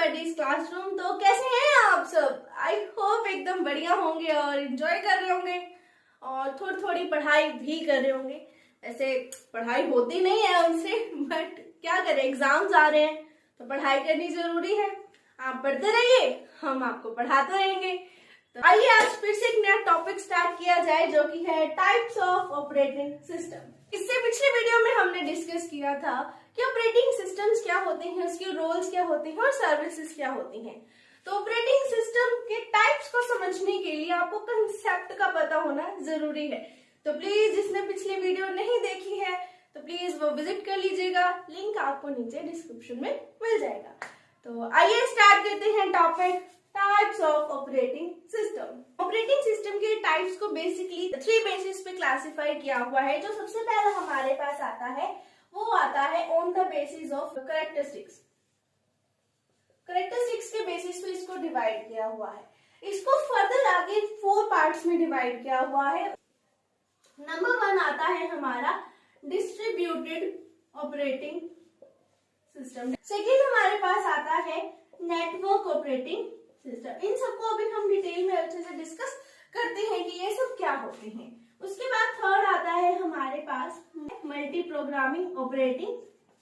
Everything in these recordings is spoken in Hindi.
Buddies classroom. तो कैसे हैं आप सब? आई होप एकदम बढ़िया होंगे और एंजॉय कर रहे होंगे और थोड़ी थोड़ी पढ़ाई भी कर रहे होंगे। ऐसे पढ़ाई होती नहीं है उनसे, बट क्या करें, एग्जाम्स आ रहे हैं तो पढ़ाई करनी जरूरी है। आप पढ़ते रहिए, हम आपको पढ़ाते रहेंगे। तो आइए आज फिर से एक नया टॉपिक स्टार्ट किया जाए जो कि है टाइप्स ऑफ ऑपरेटिंग सिस्टम। इससे पिछले वीडियो में हमने डिस्कस किया था कि ऑपरेटिंग सिस्टम्स क्या होते हैं, उसके रोल्स क्या होते हैं और सर्विसेज क्या होती हैं। तो ऑपरेटिंग सिस्टम के टाइप्स को समझने के लिए आपको कंसेप्ट का पता होना जरूरी है। तो प्लीज जिसने पिछली वीडियो नहीं देखी है तो प्लीज वो विजिट कर लीजिएगा, लिंक आपको नीचे डिस्क्रिप्शन में मिल जाएगा। तो आइए स्टार्ट करते हैं topic types of operating system. Operating system के टाइप्स को बेसिकली 3 बेसिस पे क्लासिफाई किया हुआ है। जो सबसे पहला हमारे पास आता है वो आता है on the basis of characteristics. Characteristics के बेसिस पे इसको डिवाइड किया हुआ है। इसको फर्दर आगे 4 पार्ट्स में डिवाइड किया हुआ है। नंबर 1 आता है हमारा डिस्ट्रीब्यूटेड ऑपरेटिंग सिस्टम। सेकेंड हमारे पास आता है नेटवर्क ऑपरेटिंग सिस्टम। इन सबको अभी हम डिटेल में अच्छे से डिस्कस करते हैं कि ये सब क्या होते हैं। उसके बाद थर्ड आता है हमारे पास मल्टी प्रोग्रामिंग ऑपरेटिंग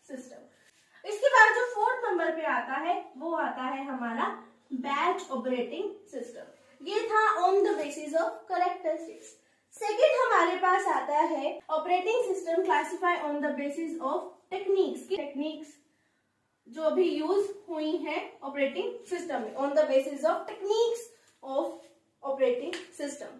सिस्टम। इसके बाद जो 4th नंबर पे आता है वो आता है हमारा बैच ऑपरेटिंग सिस्टम। ये था on the basis of characteristics. Second हमारे पास आता है operating system classify on the basis of techniques जो अभी यूज हुई है ऑपरेटिंग सिस्टम में, on the basis of techniques of operating system.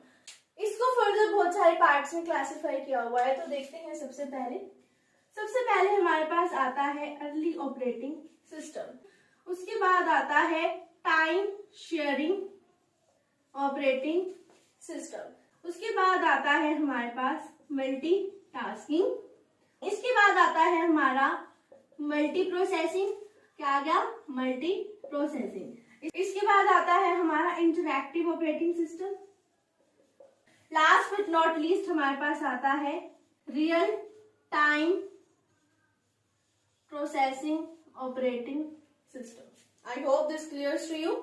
इसको फर्दर बहुत सारे पार्ट्स में क्लासिफाई किया हुआ है। तो देखते हैं सबसे पहले हमारे पास आता है अर्ली ऑपरेटिंग सिस्टम। उसके बाद आता है टाइम शेयरिंग ऑपरेटिंग सिस्टम। उसके बाद आता है हमारे पास मल्टीटास्किंग। इसके बाद आता है हमारा मल्टी प्रोसेसिंग। क्या आ गया? Multi processing. इसके बाद आता है हमारा interactive operating system. Last but not least हमारे पास आता है real time processing operating system. I hope this clears to you.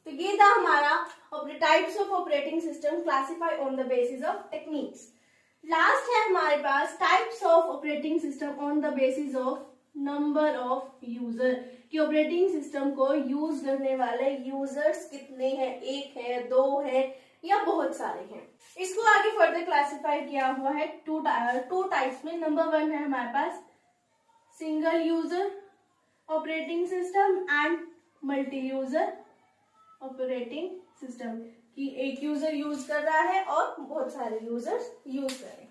तो ये था हमारा types of operating system classify on the basis of techniques. Last है हमारे पास types of operating system on the basis of number of user, कि ऑपरेटिंग सिस्टम को यूज करने वाले यूजर्स कितने हैं, 1 है, 2 है या बहुत सारे हैं। इसको आगे फर्दर क्लासिफाई किया हुआ है 2 टाइप्स में। नंबर 1 है हमारे पास single user operating system and multi user operating system, कि एक यूजर यूज कर रहा है और बहुत सारे यूजर्स यूज कर रहे हैं।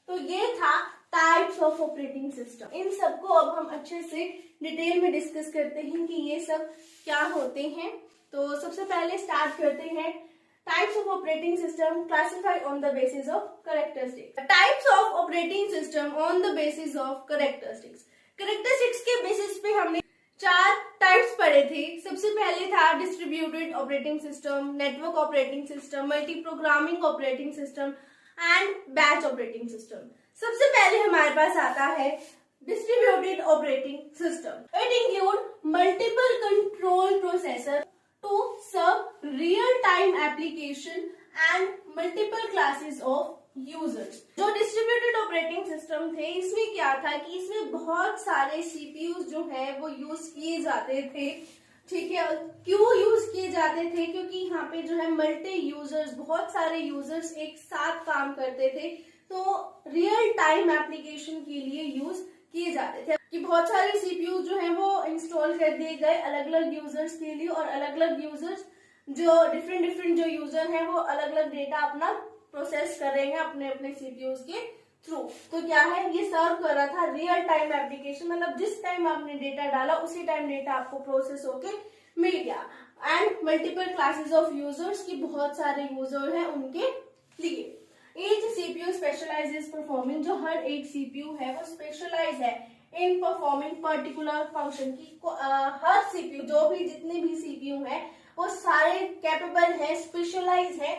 तो ये था टाइप्स ऑफ ऑपरेटिंग सिस्टम। इन सबको अब हम अच्छे से डिटेल में डिस्कस करते हैं कि ये सब क्या होते हैं। तो सबसे पहले स्टार्ट करते हैं types of operating system classify on the basis of characteristics. Types of operating system on the basis of characteristics. Characteristics के बेसिस पे हमने 4 टाइप्स पढ़े थे। सबसे पहले था distributed operating system, network operating system, multi programming operating system and batch operating system. सबसे पहले हमारे पास आता है distributed operating system. It include multiple control processor to serve real time application and multiple classes of users. जो डिस्ट्रीब्यूटेड ऑपरेटिंग सिस्टम थे इसमें क्या था कि इसमें बहुत सारे सीपीयूज जो है वो यूज किए जाते थे। ठीक है, क्यों यूज किए जाते थे? क्योंकि यहाँ पे जो है मल्टी यूजर्स, बहुत सारे यूजर्स एक साथ काम करते थे, तो रियल टाइम एप्लीकेशन के लिए यूज किए जाते थे। कि बहुत सारे सीपीयू जो है वो इंस्टॉल कर दिए गए अलग अलग यूजर्स के लिए, और अलग अलग यूजर्स जो डिफरेंट जो यूजर हैं वो अलग अलग डेटा अपना प्रोसेस कर रहे हैं अपने अपने सीपीयूज के थ्रू। तो क्या है, ये सर्व कर रहा था रियल टाइम एप्लीकेशन, मतलब जिस टाइम आपने डेटा डाला उसी टाइम डेटा आपको प्रोसेस होके मिल गया। And multiple classes of users, की बहुत सारे यूजर हैं उनके लिए। Each CPU specializes performing, जो हर एक CPU है वो स्पेशलाइज है इन परफॉर्मिंग पर्टिकुलर फंक्शन की। हर CPU, जो भी जितने भी CPU है वो सारे कैपेबल है, स्पेशलाइज है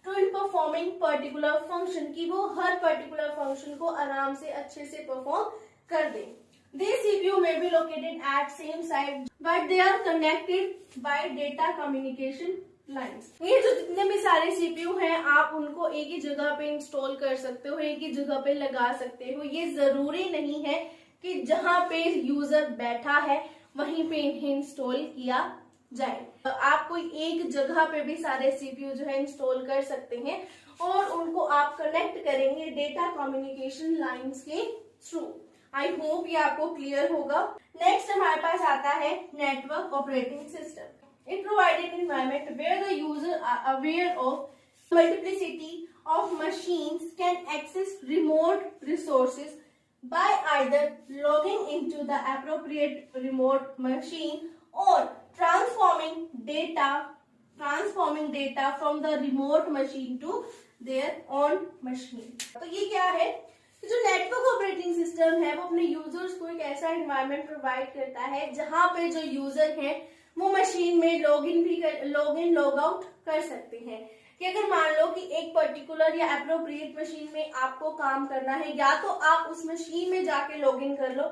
to in performing particular function, की वो हर पर्टिकुलर फंक्शन को आराम से अच्छे से परफॉर्म कर दें। These CPU may be located at same site, but they are connected by data communication lines. ये जो जितने भी सारे CPU हैं, आप उनको एक ही जगह पे इंस्टॉल कर सकते हो, एक ही जगह पे लगा सकते हो। ये जरूरी नहीं है कि जहां पे यूजर बैठा है वहीं पे इन्हें इंस्टॉल किया जाए। आप कोई एक जगह पे भी सारे CPU जो है इंस्टॉल कर सकते हैं और उनको आप कनेक्ट करेंगे डेटा कम्युनिकेशन लाइंस के थ्रू। आई होप ये आपको क्लियर होगा। नेक्स्ट हमारे पास आता है network operating system. It provided environment where the user are aware of multiplicity of machines can access remote resources by either logging into the appropriate remote machine or transforming data from the remote machine to their own machine। तो ये क्या है, जो नेटवर्क ऑपरेटिंग सिस्टम है वो अपने यूजर्स को एक ऐसा एनवायरनमेंट प्रोवाइड करता है जहां पे जो यूजर हैं वो मशीन में लॉग इन लॉग आउट कर सकते हैं। कि अगर मान लो कि एक पर्टिकुलर या एप्रोप्रिएट मशीन में आपको काम करना है, या तो आप उस मशीन में जाके लॉग इन कर लो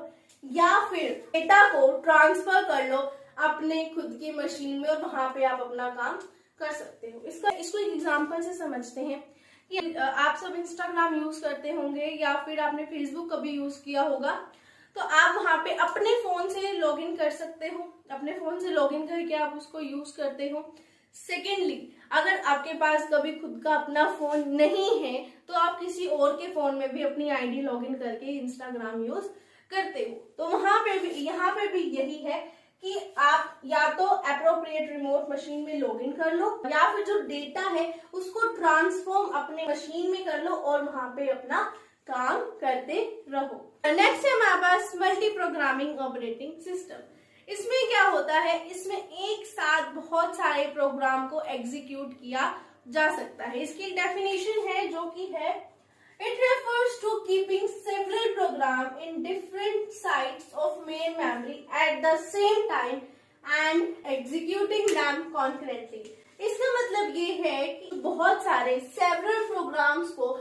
या फिर डेटा को ट्रांसफर कर लो अपने खुद की मशीन में और वहां पे आप अपना काम कर सकते हो। इसको एक एग्जांपल से समझते हैं कि आप सब इंस्टाग्राम यूज करते होंगे या फिर आपने फेसबुक कभी यूज किया होगा, तो आप वहां पे अपने फोन से लॉग इन कर सकते हो। अपने फोन से लॉग इन करके आप उसको यूज करते हो। सेकेंडली, अगर आपके पास कभी खुद का अपना फोन नहीं है तो आप किसी और के फोन में भी अपनी आईडी लॉगिन करके इंस्टाग्राम यूज करते हो। तो वहां पे भी, यहाँ पे भी यही है कि आप या तो एप्रोप्रिएट रिमोट मशीन में लॉगिन कर लो या फिर जो डेटा है उसको ट्रांसफॉर्म अपने मशीन में कर लो और वहां पे अपना काम करते रहो। नेक्स्ट है हमारे पास मल्टी प्रोग्रामिंग ऑपरेटिंग सिस्टम। इसमें क्या होता है, इसमें एक साथ बहुत सारे प्रोग्राम को एग्जीक्यूट किया जा सकता है। इसकी एक डेफिनेशन है जो कि है, it refers to keeping several program in different sites of main memory at the same time and executing them concurrently. इसका मतलब ये है कि बहुत सारे सेवरल प्रोग्राम्स को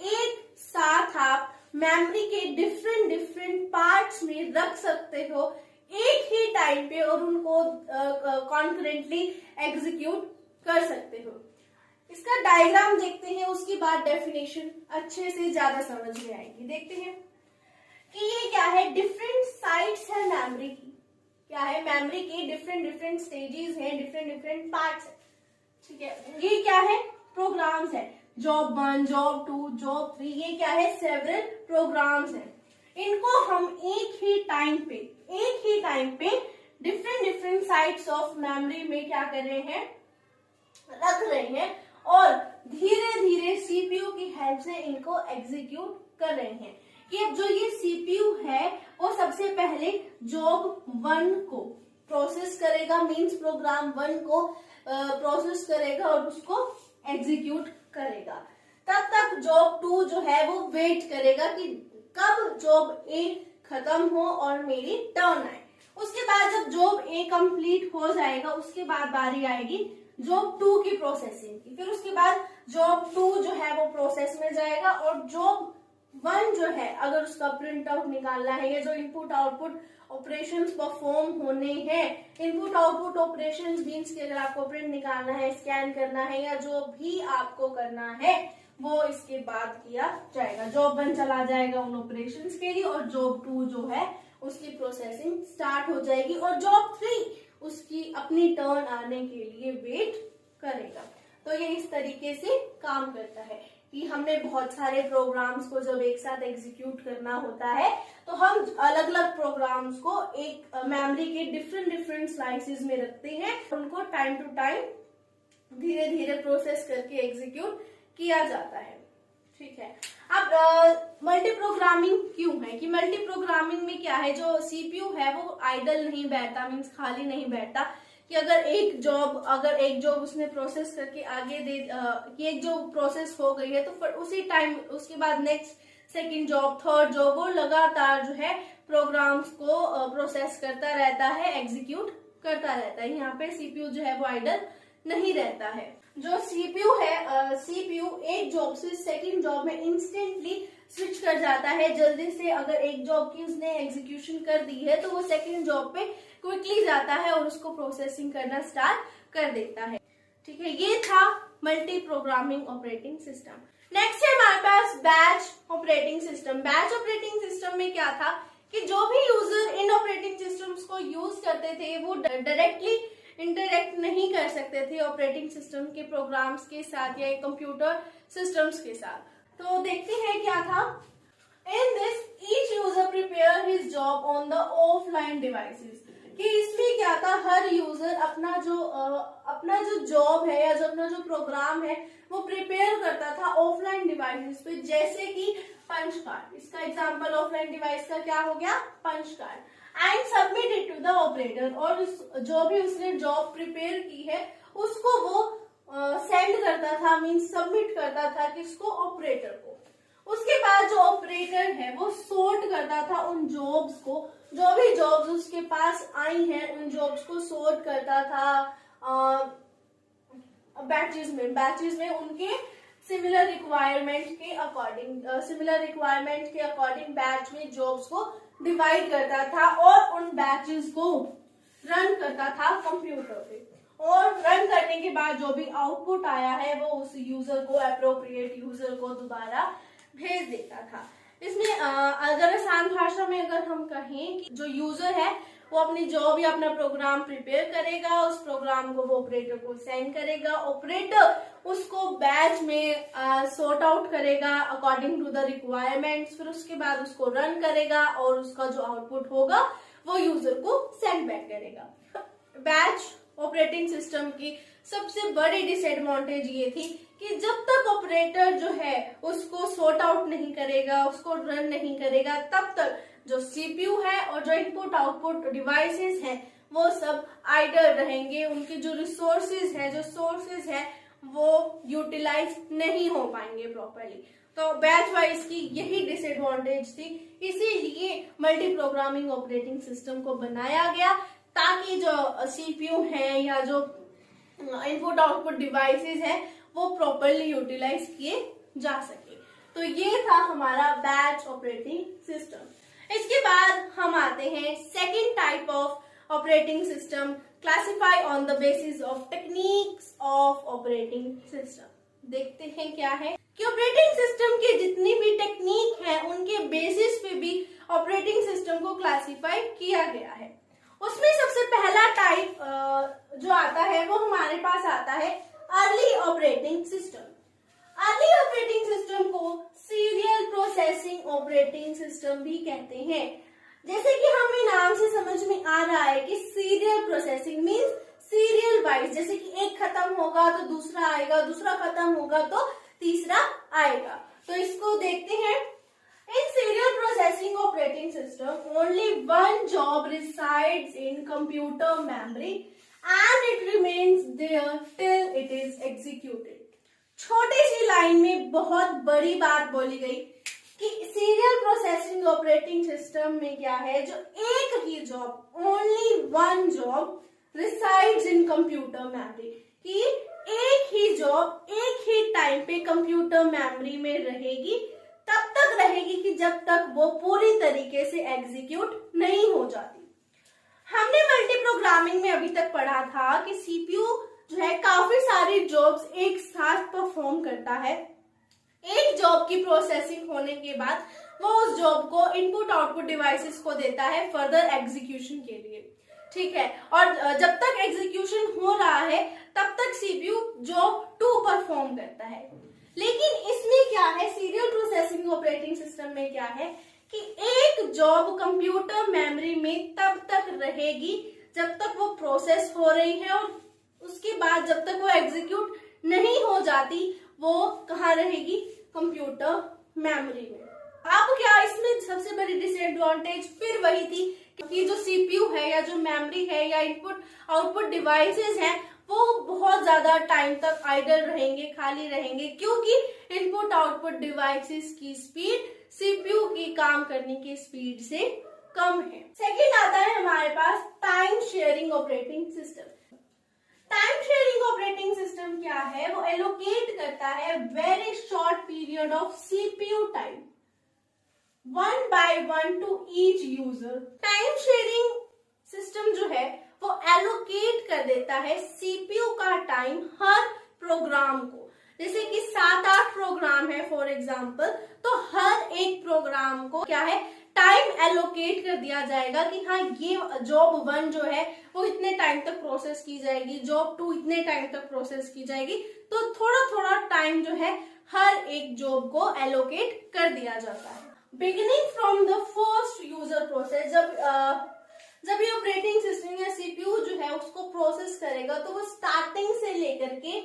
एक साथ आप मेमोरी के डिफरेंट पार्ट्स में रख सकते हो एक ही टाइम पे और उनको कॉन्करेंटली एग्जीक्यूट कर सकते हो। इसका डायग्राम देखते हैं, उसके बाद डेफिनेशन अच्छे से ज्यादा समझ में आएगी। देखते हैं कि ये क्या है, डिफरेंट साइट्स है मेमोरी की। क्या है, मेमोरी के डिफरेंट स्टेजेस हैं, डिफरेंट पार्ट्स है। ठीक है, ये क्या है, प्रोग्राम्स है। जॉब 1, जॉब 2, जॉब 3, ये क्या है, सेवरल प्रोग्राम्स है। इनको हम एक ही टाइम पे डिफरेंट साइट्स ऑफ मेमोरी में क्या कर रहे हैं, रख रहे हैं और धीरे धीरे सीपीयू की हेल्प से इनको एग्जीक्यूट कर रहे हैं। कि जो ये सीपीयू है वो सबसे पहले जॉब 1 को प्रोसेस करेगा, मींस प्रोग्राम 1 को प्रोसेस करेगा और उसको एग्जीक्यूट करेगा। तब तक जॉब 2 जो है वो वेट करेगा कि कब जॉब ए खत्म हो और मेरी टर्न आए। उसके बाद जब जॉब ए कंप्लीट हो जाएगा उसके बाद बारी आएगी जॉब 2 की प्रोसेसिंग की। फिर उसके बाद जॉब 2 जो है वो प्रोसेस में जाएगा और जॉब 1 जो है अगर उसका प्रिंट आउट निकालना है, या जो इनपुट आउटपुट ऑपरेशंस परफॉर्म होने हैं, इनपुट आउटपुट ऑपरेशंस मींस कि अगर आपको प्रिंट निकालना है, स्कैन करना है या जो भी आपको करना है वो इसके बाद किया जाएगा। जॉब 1 चला जाएगा उन ऑपरेशंस के लिए और जॉब 2 जो है उसकी प्रोसेसिंग स्टार्ट हो जाएगी और जॉब 3 उसकी अपनी टर्न आने के लिए वेट करेगा। तो ये इस तरीके से काम करता है कि हमने बहुत सारे प्रोग्राम्स को जब एक साथ एग्जीक्यूट करना होता है तो हम अलग अलग प्रोग्राम्स को एक मेमोरी के डिफरेंट स्लाइसेस में रखते हैं, उनको टाइम टू टाइम धीरे धीरे प्रोसेस करके एग्जीक्यूट किया जाता है। ठीक है, अब मल्टी प्रोग्रामिंग क्यों है कि मल्टी प्रोग्रामिंग में क्या है, जो सीपीयू है वो आइडल नहीं बैठता, मींस खाली नहीं बैठता कि अगर एक जॉब उसने प्रोसेस करके आगे कि एक जो प्रोसेस हो गई है तो फिर उसी टाइम उसके बाद next second job, third job, वो लगातार जो है प्रोग्राम्स को प्रोसेस करता रहता है, एग्जीक्यूट करता रहता है। यहाँ पे सीपीयू जो है वो आइडल नहीं रहता है। जो सीपीयू है, सीपीयू एक जॉब से सेकंड जॉब में इंस्टेंटली स्विच कर जाता है जल्दी से। अगर एक जॉब की उसने एग्जीक्यूशन कर दी है तो वो सेकंड जॉब पे क्विकली जाता है और उसको प्रोसेसिंग करना स्टार्ट कर देता है। ठीक है, ये था multi programming operating system. Next है हमारे पास batch operating system. Batch operating system में क्या था कि जो भी यूजर इन ऑपरेटिंग सिस्टम्स को यूज करते थे वो डायरेक्टली इंटरेक्ट नहीं कर सकते थे ऑपरेटिंग सिस्टम के प्रोग्राम्स के साथ या कंप्यूटर सिस्टम्स के साथ। तो देखते हैं क्या था। In this each user prepare his job on the offline devices, कि इसमें क्या था, हर यूजर अपना जो जॉब है या जो अपना जो प्रोग्राम है वो प्रिपेयर करता था ऑफलाइन डिवाइसेस पे, जैसे कि पंच कार्ड। इसका एग्जांपल ऑफलाइन डिवाइस का क्या हो गया, punch card. And submit it to the operator, और जो भी उसने जॉब प्रिपेयर की है उसको वो सेंड करता था, मींस सबमिट करता था किसको, ऑपरेटर को। उसके बाद जो ऑपरेटर है वो सॉर्ट करता था उन जॉब्स को, जो भी जॉब्स उसके पास आई हैं उन जॉब्स को सॉर्ट करता था बैचेस में उनके सिमिलर रिक्वायरमेंट के अकॉर्डिंग बैच में जॉब्स को डिवाइड करता था और उन बैचेस को रन करता था कंप्यूटर पे। और रन करने के बाद जो भी आउटपुट आया है वो उस यूजर को, अप्रोप्रिएट यूजर को दोबारा भेज देता था। इसमें अगर आसान भाषा में अगर हम कहें कि जो यूजर है वो अपनी जॉब या अपना प्रोग्राम प्रिपेयर करेगा, उस प्रोग्राम को वो ऑपरेटर को सेंड करेगा, ऑपरेटर उसको बैच में सॉर्ट आउट करेगा अकॉर्डिंग टू द रिक्वायरमेंट्स, फिर उसके बाद उसको रन करेगा और उसका जो आउटपुट होगा वो यूजर को सेंड बैक करेगा। बैच ऑपरेटिंग सिस्टम की सबसे बड़ी डिसएडवांटेज ये थी कि जब तक ऑपरेटर जो है उसको सॉर्ट आउट नहीं करेगा, उसको रन नहीं करेगा, तब तक जो सीपीयू है और जो इनपुट आउटपुट डिवाइसेस हैं वो सब आइडल रहेंगे। उनके जो रिसोर्सेज है, जो सोर्सेज है, वो यूटिलाइज नहीं हो पाएंगे प्रॉपरली। तो बैच वाइज की यही डिसएडवांटेज थी, इसीलिए मल्टी प्रोग्रामिंग ऑपरेटिंग सिस्टम को बनाया गया ताकि जो सीपीयू है या जो इनपुट आउटपुट डिवाइसेस है वो प्रॉपरली यूटिलाइज किए जा सके। तो ये था हमारा बैच ऑपरेटिंग सिस्टम। इसके बाद हम आते हैं second type of operating system, classify on the basis of techniques of operating system. देखते हैं क्या है कि ऑपरेटिंग सिस्टम के जितनी भी टेक्निक है उनके बेसिस पे भी ऑपरेटिंग सिस्टम को क्लासिफाई किया गया है। उसमें सबसे पहला टाइप जो आता है वो हमारे पास आता है early operating system. Early operating system को सीरियल प्रोसेसिंग ऑपरेटिंग सिस्टम भी कहते हैं। जैसे कि हमें नाम से समझ में आ रहा है कि serial processing means serial wise, जैसे कि एक खत्म होगा तो दूसरा आएगा, दूसरा खत्म होगा तो तीसरा आएगा। तो इसको देखते हैं। In serial processing operating system, only one job resides in computer memory and it remains there till it is executed. छोटी सी लाइन में बहुत बड़ी बात बोली गई कि सीरियल प्रोसेसिंग ऑपरेटिंग सिस्टम में क्या है, जो एक ही job, only one job resides in computer memory, कि एक ही जॉब एक ही टाइम पे कंप्यूटर मेमोरी में रहेगी, तब तक रहेगी कि जब तक वो पूरी तरीके से एग्जीक्यूट नहीं हो जाती। हमने मल्टी प्रोग्रामिंग में अभी तक पढ़ा था कि सीपीयू जो है काफी सारी जॉब्स एक साथ परफॉर्म करता है। एक जॉब की प्रोसेसिंग होने के बाद वो उस जॉब को इनपुट आउटपुट डिवाइसेस को देता है फर्दर एग्जीक्यूशन के लिए, ठीक है। और जब तक एग्जीक्यूशन हो रहा है तब तक सीपीयू जॉब 2 परफॉर्म करता है। लेकिन इसमें क्या है, सीरियल प्रोसेसिंग ऑपरेटिंग सिस्टम में क्या है कि एक जॉब कंप्यूटर मेमोरी में तब तक रहेगी जब तक वो प्रोसेस हो रही है, और उसके बाद जब तक वो एग्जीक्यूट नहीं हो जाती वो कहाँ रहेगी, कंप्यूटर मेमोरी में। अब क्या इसमें सबसे बड़ी डिसएडवांटेज फिर वही थी कि जो सीपीयू है या जो मेमोरी है या इनपुट आउटपुट डिवाइसेस हैं वो बहुत ज्यादा टाइम तक आइडल रहेंगे, खाली रहेंगे, क्योंकि इनपुट आउटपुट डिवाइसेस की स्पीड सीपीयू की काम करने की स्पीड से कम है। सेकंड आता है हमारे पास time sharing operating system. Time sharing operating system क्या है, वो एलोकेट करता है very short period of CPU time 1 by 1 to each user. Time sharing system जो है वो एलोकेट कर देता है सीपीयू का टाइम हर प्रोग्राम को। जैसे कि 7-8 प्रोग्राम है फॉर एग्जाम्पल, तो हर एक प्रोग्राम को क्या है टाइम एलोकेट कर दिया जाएगा कि हाँ ये जॉब 1 जो है वो इतने टाइम तक प्रोसेस की जाएगी, जॉब 2 इतने टाइम तक प्रोसेस की जाएगी। तो थोड़ा थोड़ा टाइम जो है हर एक जॉब को एलोकेट कर दिया जाता है। Beginning from the first user process, जब ये ऑपरेटिंग सिस्टम या सीपीयू जो है उसको प्रोसेस करेगा तो वो स्टार्टिंग से लेकर के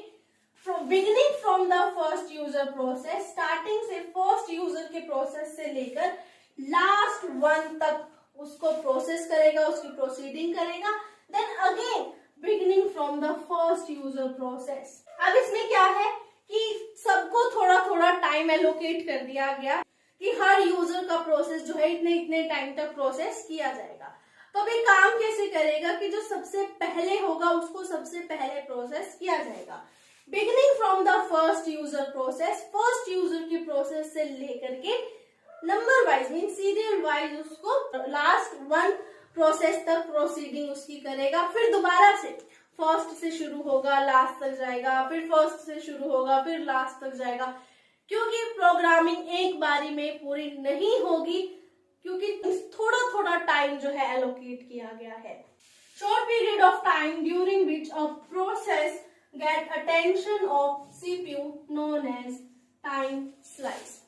beginning from the first user process, starting से फर्स्ट यूजर के प्रोसेस से लेकर लास्ट 1 तक उसको प्रोसेस करेगा, उसकी प्रोसीडिंग करेगा। Then again beginning from the first user process. अब इसमें क्या है कि सबको थोड़ा थोड़ा टाइम एलोकेट कर दिया गया कि हर यूजर का प्रोसेस जो है इतने इतने टाइम तक प्रोसेस किया जाएगा। तो अभी काम कैसे करेगा कि जो सबसे पहले होगा उसको सबसे पहले प्रोसेस किया जाएगा। Beginning from the first user process, first user की प्रोसेस से लेकर के number wise mean serial wise उसको लास्ट 1 प्रोसेस तक प्रोसीडिंग उसकी करेगा। फिर दोबारा से फर्स्ट से शुरू होगा, लास्ट तक जाएगा, फिर फर्स्ट से शुरू होगा, फिर लास्ट तक जाएगा। क्योंकि प्रोग्रामिंग एक बारी में पूरी नहीं होगी, क्योंकि थोड़ा थोड़ा टाइम जो है एलोकेट किया गया है। Short period of time during which a process get attention of CPU known as time slice.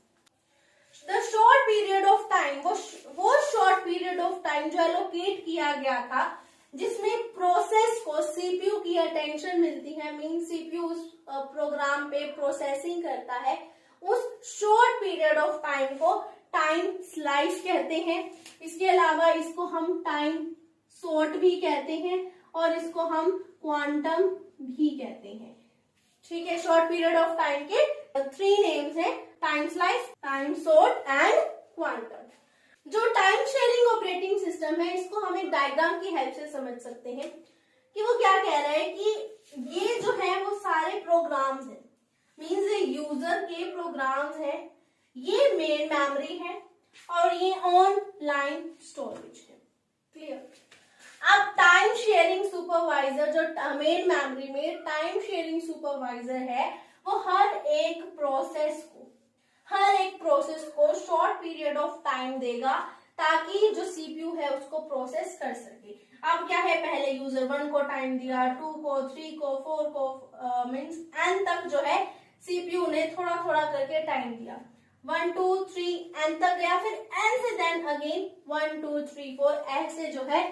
The short period of time, वो शॉर्ट पीरियड ऑफ टाइम जो एलोकेट किया गया था जिसमें प्रोसेस को सीपीयू की अटेंशन मिलती है, मीन सीपीयू उस प्रोग्राम पे प्रोसेसिंग करता है, उस शॉर्ट पीरियड ऑफ टाइम को टाइम स्लाइस कहते हैं। इसके अलावा इसको हम टाइम सॉर्ट भी कहते हैं और इसको हम क्वांटम भी कहते हैं। ठीक है, शॉर्ट पीरियड ऑफ टाइम के 3 नेम्स है, time slice, time sort and quantum. जो टाइम शेयरिंग ऑपरेटिंग सिस्टम है इसको हम एक डायग्राम की हेल्प से समझ सकते हैं कि वो क्या कह रहा है कि ये जो है वो सारे प्रोग्राम्स हैं, मीन्स ये यूजर के प्रोग्राम्स हैं, ये मेन मेमोरी है और ये ऑनलाइन स्टोरेज है। क्लियर। अब टाइम शेयरिंग सुपरवाइजर जो मेन मेमोरी में टाइम शेयरिंग सुपरवाइजर है वो हर एक प्रोसेस को शॉर्ट पीरियड ऑफ टाइम देगा ताकि जो सीपीयू है उसको प्रोसेस कर सके। अब क्या है, पहले यूजर 1 को टाइम दिया, 2 को, 3 को, 4 को, मीन्स n तक जो है सीपीयू ने थोड़ा थोड़ा करके टाइम दिया। 1 2 3 n तक गया, फिर n से देन अगेन 1 2 3 4 ऐसे जो है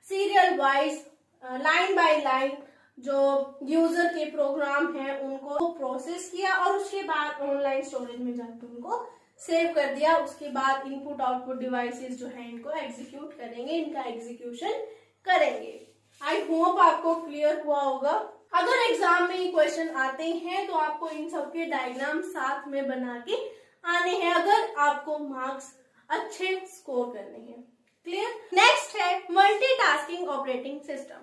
serial wise line by line जो यूजर के प्रोग्राम है उनको प्रोसेस किया और उसके बाद ऑनलाइन स्टोरेज में जाकर उनको सेव कर दिया। उसके बाद इनपुट आउटपुट डिवाइसेस जो है इनको एग्जीक्यूट करेंगे, इनका एग्जीक्यूशन करेंगे। आई होप आपको क्लियर हुआ होगा। अगर एग्जाम में ये क्वेश्चन आते हैं तो आपको इन सबके डायग्राम साथ में बना के आने हैं अगर आपको मार्क्स अच्छे स्कोर करने हैं। क्लियर। नेक्स्ट है multitasking operating system.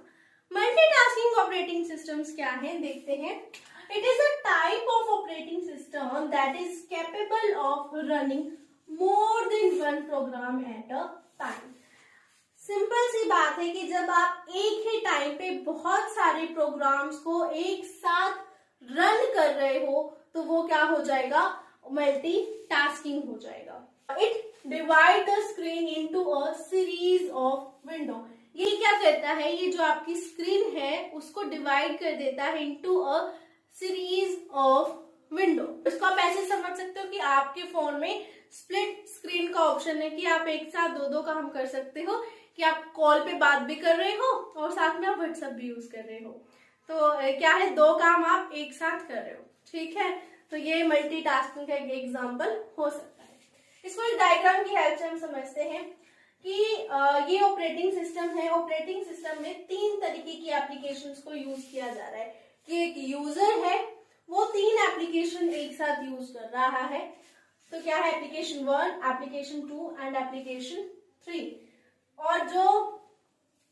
Multitasking operating systems क्या है देखते हैं। It is a type of operating system that is capable of running more than 1 program at a time. Simple सी बात है कि जब आप एक ही टाइम पे बहुत सारे प्रोग्राम्स को एक साथ रन कर रहे हो तो वो क्या हो जाएगा, मल्टीटास्किंग हो जाएगा। It divide the screen into a series of window. ये क्या करता है, ये जो आपकी स्क्रीन है उसको डिवाइड कर देता है into a series of window. इसको आप ऐसे समझ सकते हो कि आपके फोन में स्प्लिट स्क्रीन का ऑप्शन है कि आप एक साथ 2 काम कर सकते हो, कि आप कॉल पे बात भी कर रहे हो और साथ में आप व्हाट्सएप भी यूज कर रहे हो। तो क्या है, 2 काम आप एक साथ कर रहे हो। ठीक है, तो ये मल्टीटास्किंग का एक एग्जांपल हो सकता है। इसको एक डायग्राम की हेल्प से हम समझते हैं कि ये ऑपरेटिंग सिस्टम है। ऑपरेटिंग सिस्टम में 3 तरीके की एप्लीकेशंस को यूज किया जा रहा है कि एक यूजर है वो 3 एप्लीकेशन एक साथ यूज कर रहा है। तो क्या है, एप्लीकेशन 1, एप्लीकेशन 2 एंड एप्लीकेशन 3। और जो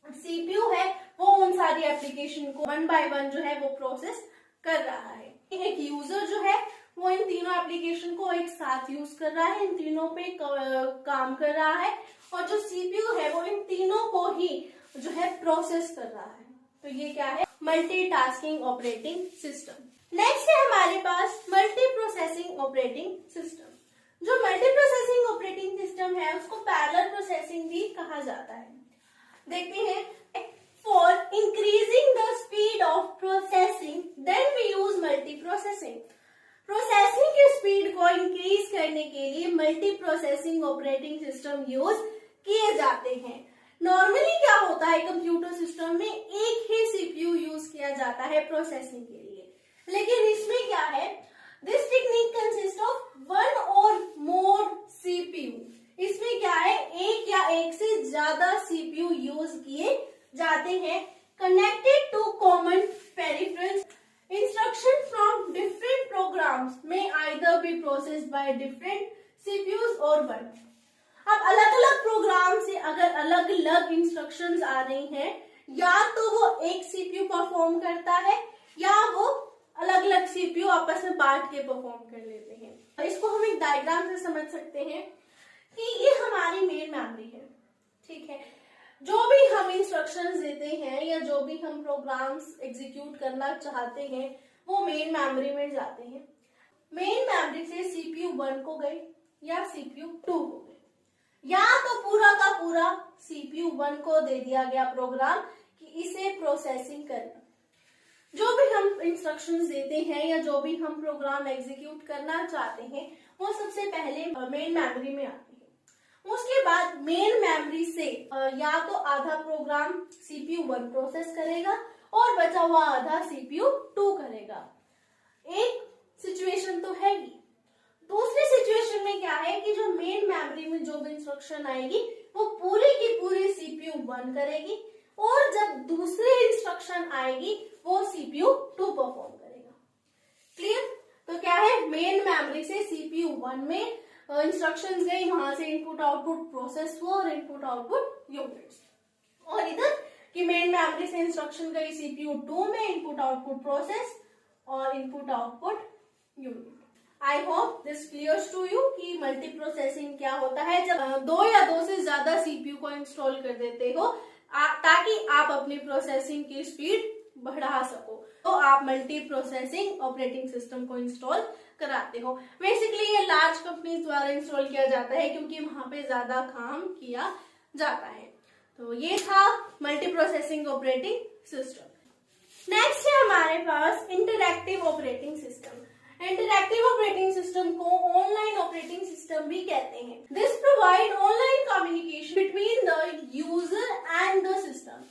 सीपीयू है वो उन सारी एप्लीकेशन को 1 by 1 जो है वो प्रोसेस कर रहा है। एक यूजर जो है वो इन तीनों एप्लीकेशन को एक साथ यूज कर रहा है, इन तीनों पे काम कर रहा है, और जो सीपीयू है वो इन तीनों को ही जो है प्रोसेस कर रहा है। तो ये क्या है? Multitasking operating system. नेक्स्ट है हमारे पास मल्टी प्रोसेसिंग ऑपरेटिंग सिस्टम। जो मल्टी प्रोसेसिंग ऑपरेटिंग सिस्टम है उसको पैरेलल प्रोसेसिंग भी कहा जाता है। देखते हैं, for increasing the speed of processing then we use multi processing. Processing की स्पीड को इंक्रीज करने के लिए multi processing operating system use किए जाते हैं। नॉर्मली क्या होता है, कंप्यूटर सिस्टम में एक ही सीपीयू यूज किया जाता है प्रोसेसिंग के लिए, लेकिन इसमें क्या है, this technique consist of one और मोर सीपीयू। इसमें क्या है, एक या एक से ज्यादा सीपीयू यूज किए जाते हैं, connected to common peripherals. Instruction from different programs may either be processed by different CPUs or one. अब अलग अलग प्रोग्राम से अगर अलग अलग इंस्ट्रक्शंस आ रही हैं, या तो वो एक सीपीयू परफॉर्म करता है या वो अलग अलग सीपीयू आपस में बांट के परफॉर्म कर लेते हैं। इसको हम एक डायग्राम से समझ सकते हैं कि ये हमारी मेन मेमोरी है, ठीक है। जो भी हम इंस्ट्रक्शंस देते हैं या जो भी हम प्रोग्राम्स एग्जीक्यूट करना चाहते हैं वो मेन मेमोरी में जाते हैं। मेन मेमोरी से सीपीयू 1 को गए या सीपीयू 2 को गए, या तो पूरा का पूरा सीपीयू 1 को दे दिया गया प्रोग्राम कि इसे प्रोसेसिंग करना। जो भी हम इंस्ट्रक्शंस देते हैं या जो भी हम प्रोग्राम एग्जीक्यूट करना चाहते हैं वो सबसे पहले मेन मेमोरी में आते हैं। उसके बाद मेन मेमोरी से या तो आधा प्रोग्राम सीपीयू 1 प्रोसेस करेगा और बचा हुआ आधा सीपीयू 2 करेगा। एक सिचुएशन तो है ही। दूसरी सिचुएशन में क्या है कि जो मेन मेमोरी में जो भी इंस्ट्रक्शन आएगी वो पूरी की पूरी सीपीयू 1 करेगी, और जब दूसरी इंस्ट्रक्शन आएगी वो सीपीयू 2 परफॉर्म करेगा। क्लियर? तो क्या है, मेन मेमोरी से सीपीयू 1 में इंस्ट्रक्शंस गई, वहां से इनपुट आउटपुट प्रोसेस हुआ और इनपुट आउटपुट यूनिट्स। और इधर कि मेन मेमोरी से इंस्ट्रक्शन गई सीपीयू 2 में, इनपुट आउटपुट प्रोसेस और input output unit. I hope this clears to you कि मल्टी प्रोसेसिंग क्या होता है। जब 2 या 2 से ज्यादा सीपीयू को इंस्टॉल कर देते हो ताकि आप अपनी प्रोसेसिंग की स्पीड बढ़ा सको, तो आप मल्टी प्रोसेसिंग ऑपरेटिंग सिस्टम को इंस्टॉल कराते हो। बेसिकली ये लार्ज कंपनीज द्वारा इंस्टॉल किया जाता है क्योंकि वहां पे ज्यादा काम किया जाता है। तो ये था multi processing operating system. Next है हमारे पास interactive operating system. Interactive operating system को ऑनलाइन ऑपरेटिंग सिस्टम भी कहते हैं। This provide online communication between the user and the system.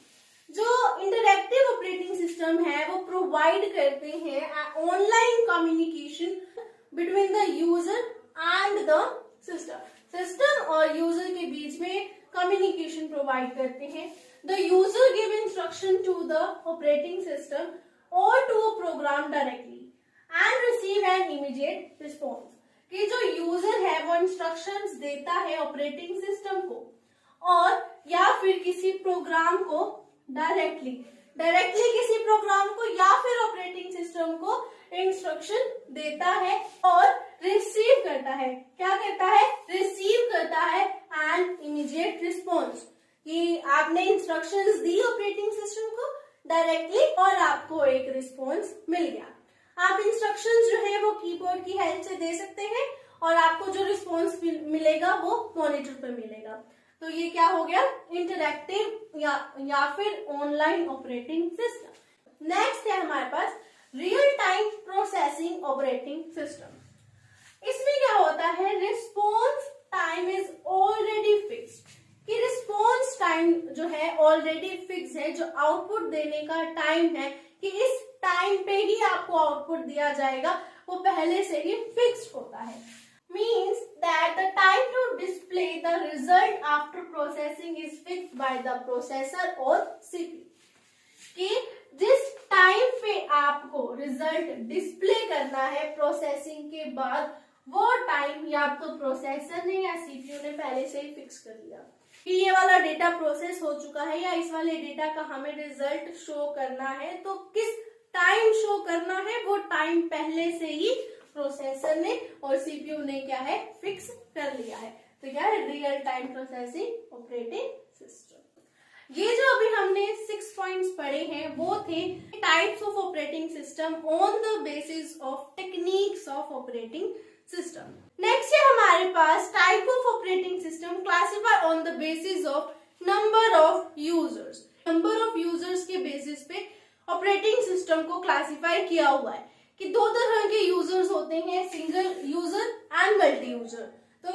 जो इंटरएक्टिव ऑपरेटिंग सिस्टम है वो प्रोवाइड करते हैं online communication between the user and the system. System और यूजर के बीच में कम्युनिकेशन प्रोवाइड करते हैं। The user give instruction to the operating system और to a program directly and receive an immediate response. कि जो यूजर है वो इंस्ट्रक्शंस देता है ऑपरेटिंग सिस्टम को और या फिर किसी प्रोग्राम को डायरेक्टली किसी प्रोग्राम को या फिर ऑपरेटिंग सिस्टम को इंस्ट्रक्शन देता है और रिसीव करता है। क्या करता है? रिसीव करता है एंड इमीडिएट रिस्पॉन्स। कि आपने इंस्ट्रक्शंस दी ऑपरेटिंग सिस्टम को डायरेक्टली और आपको एक रिस्पॉन्स मिल गया। आप इंस्ट्रक्शंस जो है वो कीबोर्ड की हेल्प से दे सकते हैं और आपको जो रिस्पॉन्स मिलेगा वो मॉनिटर पर मिलेगा। तो ये क्या हो गया? इंटरएक्टिव या फिर ऑनलाइन ऑपरेटिंग सिस्टम। नेक्स्ट है हमारे पास real time processing operating system. इसमें क्या होता है? Response time is already fixed. कि रिस्पॉन्स टाइम जो है ऑलरेडी फिक्स है। जो आउटपुट देने का टाइम है कि इस टाइम पे ही आपको आउटपुट दिया जाएगा वो पहले से ही फिक्स्ड होता है। Means that the time to display the result after processing is fixed by the processor or CPU. कि जिस टाइम पे आपको रिजल्ट डिस्प्ले करना है प्रोसेसिंग के बाद वो टाइम या तो प्रोसेसर ने या सीपीयू ने पहले से ही फिक्स कर लिया कि ये वाला डेटा प्रोसेस हो चुका है या इस वाले डेटा का हमें रिजल्ट शो करना है, तो किस टाइम शो करना है वो टाइम पहले से ही प्रोसेसर ने और सीपीयू ने क्या है फिक्स कर लिया है। तो क्या है real time processing operating system. ये जो अभी हमने 6 पॉइंट्स पढ़े हैं वो थे types of operating system on the basis of techniques of operating system. Next है हमारे पास type of operating system classify on the basis of number of users. Number of users के बेसिस पे ऑपरेटिंग सिस्टम को क्लासिफाई किया हुआ है कि दो तरह के यूजर्स होते हैं, single user and multi user. तो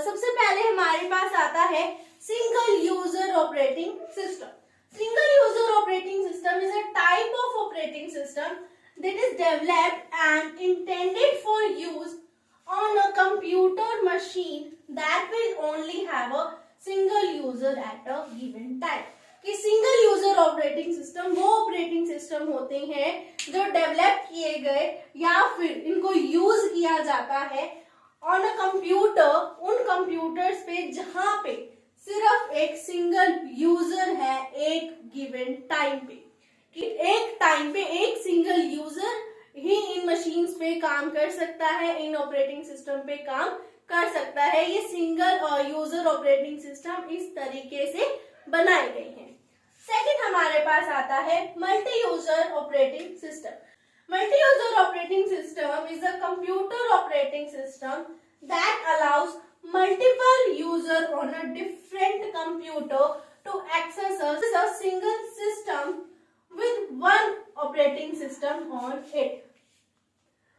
सबसे पहले हमारे पास आता है single user operating system. Single user operating system is a type of operating system that is developed and intended for use on a computer machine that will only have a single user at a given time। कि सिंगल यूजर ऑपरेटिंग सिस्टम वो ऑपरेटिंग सिस्टम होते हैं जो डेवलप किए गए या फिर इनको यूज किया जाता है ऑन अ कंप्यूटर, उन कंप्यूटर्स पे जहां पे सिर्फ एक सिंगल यूजर है एक गिवन टाइम पे। कि एक टाइम पे एक सिंगल यूजर ही इन मशीन्स पे काम कर सकता है, इन ऑपरेटिंग सिस्टम पे काम कर सकता है। ये सिंगल यूजर ऑपरेटिंग सिस्टम इस तरीके से बनाए गए हैं। सेकंड हमारे पास आता है multi user operating system. Multi user operating system is a computer operating system that allows multiple user on a different computer to access a single system with one operating system on it.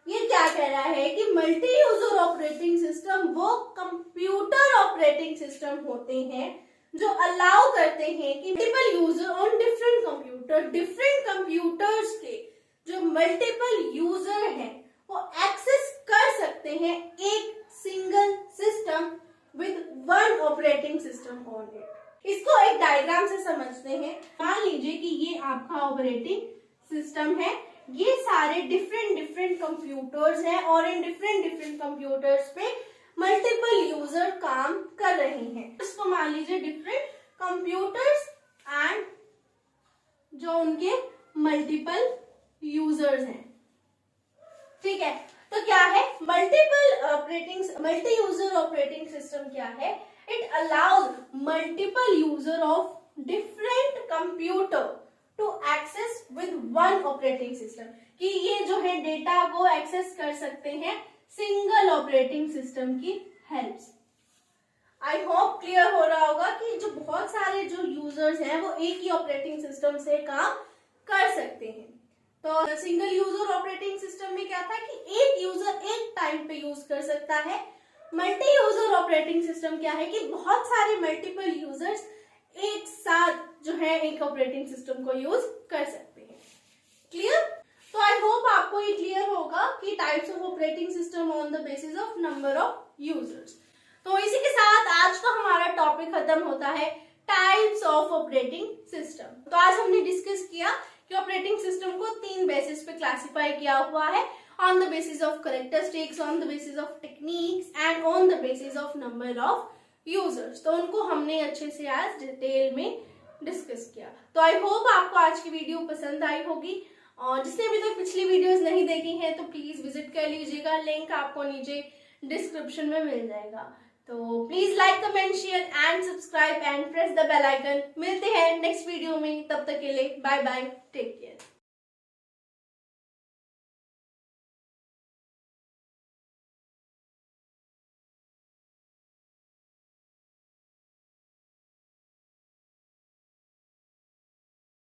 ये क्या कह रहा है कि मल्टी यूजर ऑपरेटिंग सिस्टम वो कंप्यूटर ऑपरेटिंग सिस्टम होते हैं जो अलाउ करते हैं कि multiple user on different computer, different computers के जो मल्टीपल यूजर हैं वो एक्सेस कर सकते हैं एक single system with one operating system on it. इसको एक डायग्राम से समझते हैं। मान लीजिए कि ये आपका ऑपरेटिंग सिस्टम है, ये सारे डिफरेंट कंप्यूटर्स हैं और इन डिफरेंट कंप्यूटर्स पे मल्टीपल यूजर काम कर रहे हैं। इसको मान लीजिए डिफरेंट कंप्यूटर्स एंड जो उनके मल्टीपल यूजर्स हैं। ठीक है, तो क्या है मल्टी यूजर ऑपरेटिंग सिस्टम क्या है? It allows multiple user of different computer to access with one operating system. कि ये जो है डेटा को एक्सेस कर सकते हैं सिंगल ऑपरेटिंग सिस्टम की हेल्प से। आई होप क्लियर हो रहा होगा कि जो बहुत सारे जो यूजर्स हैं वो एक ही ऑपरेटिंग सिस्टम से काम कर सकते हैं। तो सिंगल यूजर ऑपरेटिंग सिस्टम में क्या था कि एक यूजर एक टाइम पे यूज कर सकता है। मल्टी यूजर ऑपरेटिंग सिस्टम क्या है कि बहुत सारे मल्टीपल यूजर्स एक साथ जो है एक ऑपरेटिंग सिस्टम को यूज कर सकते हैं। क्लियर? तो आई होप आपको ये क्लियर होगा कि types of operating system on the basis of number of users. तो इसी के साथ आज का हमारा टॉपिक खत्म होता है टाइप्स ऑफ ऑपरेटिंग सिस्टम। तो आज हमने डिस्कस किया कि ऑपरेटिंग सिस्टम को 3 बेसिस पे क्लासिफाई किया हुआ है, on the basis of characteristics, on the basis of techniques and on the basis of number of users. तो उनको हमने अच्छे से आज डिटेल में डिस्कस किया। तो आई होप आपको आज की वीडियो पसंद आई होगी और जिसने अभी तक पिछली वीडियोस नहीं देखी हैं तो प्लीज विजिट कर लीजिएगा, लिंक आपको नीचे डिस्क्रिप्शन में मिल जाएगा। तो please like, comment, share and subscribe and press the bell icon. मिलते हैं नेक्स्ट वीडियो में, तब तक के लिए बाय बाय, टेक केयर।